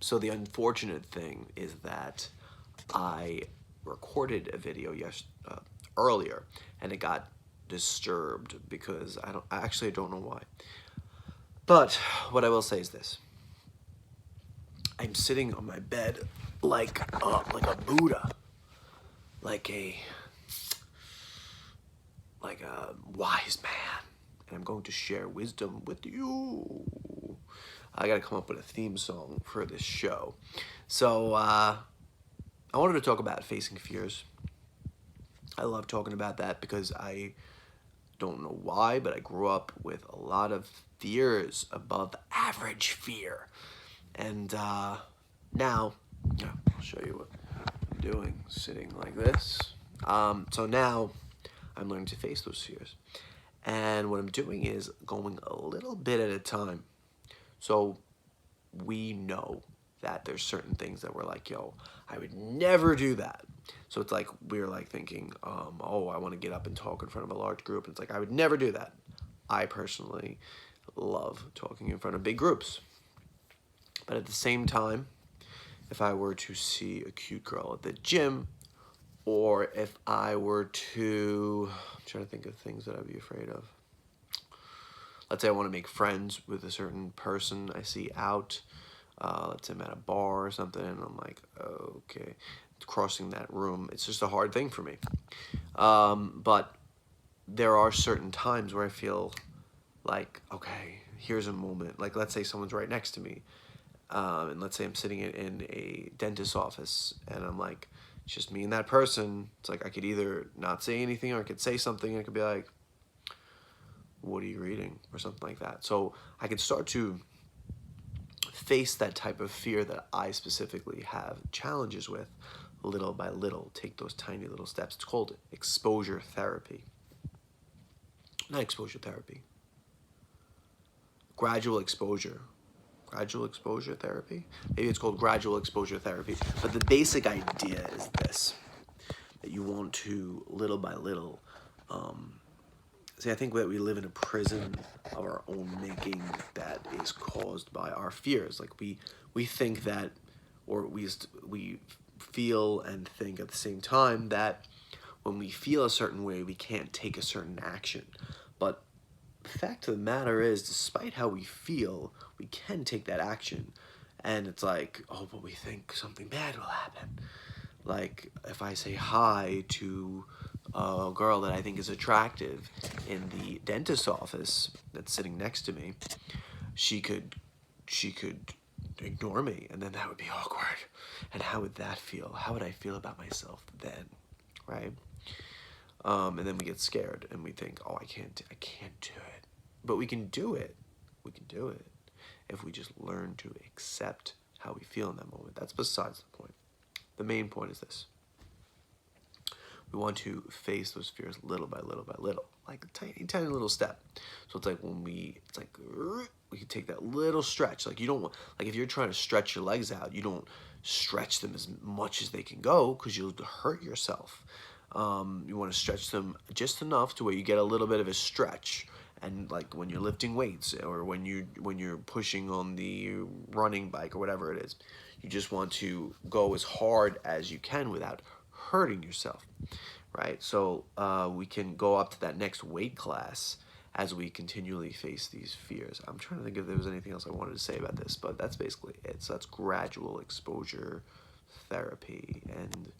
So the unfortunate thing is that I recorded a video earlier, and it got disturbed because I don't know why. But what I will say is this: I'm sitting on my bed like a Buddha, like a like a wise man, and I'm going to share wisdom with you. I gotta come up with a theme song for this show. So I wanted to talk about facing fears. I love talking about that because I don't know why, but I grew up with a lot of fears, above average fear. And now, yeah, I'll show you what I'm doing, sitting like this. So now I'm learning to face those fears. And what I'm doing is going a little bit at a time. So we know that there's certain things that we're like, yo, I would never do that. So it's like we're like thinking, oh, I want to get up and talk in front of a large group. And it's like, I would never do that. I personally love talking in front of big groups. But at the same time, if I were to see a cute girl at the gym, or if I were to, I'm trying to think of things that I'd be afraid of. Let's say I want to make friends with a certain person I see out. Let's say I'm at a bar or something, and I'm like, okay, crossing that room, it's just a hard thing for me. But there are certain times where I feel like, okay, here's a moment. Like, let's say someone's right next to me, and let's say I'm sitting in a dentist's office, and I'm like, it's just me and that person. It's like I could either not say anything, or I could say something, and I could be like, what are you reading, or something like that. So I could start to face that type of fear that I specifically have challenges with little by little, take those tiny little steps. It's called exposure therapy. Not exposure therapy. Gradual exposure. Gradual exposure therapy? Maybe it's called gradual exposure therapy. But the basic idea is this, that you want to, little by little, see, I think that we live in a prison of our own making that is caused by our fears. Like we think that, or we feel and think at the same time that when we feel a certain way, we can't take a certain action. But the fact of the matter is, despite how we feel, we can take that action. And it's like, oh, but we think something bad will happen. Like if I say hi to a girl that I think is attractive in the dentist's office that's sitting next to me, she could ignore me, and then that would be awkward. And how would that feel? How would I feel about myself then, right? And then we get scared and we think, oh, I can't do it. But we can do it. We can do it if we just learn to accept how we feel in that moment. That's besides the point. The main point is this. We want to face those fears little by little by little, like a tiny, tiny little step. So it's like we can take that little stretch. Like you don't want, like if you're trying to stretch your legs out, you don't stretch them as much as they can go because you'll hurt yourself. You want to stretch them just enough to where you get a little bit of a stretch. And like when you're lifting weights, or when you're pushing on the running bike or whatever it is, you just want to go as hard as you can without hurting yourself, right? So we can go up to that next weight class as we continually face these fears. I'm trying to think if there was anything else I wanted to say about this, but that's basically it. So that's gradual exposure therapy, and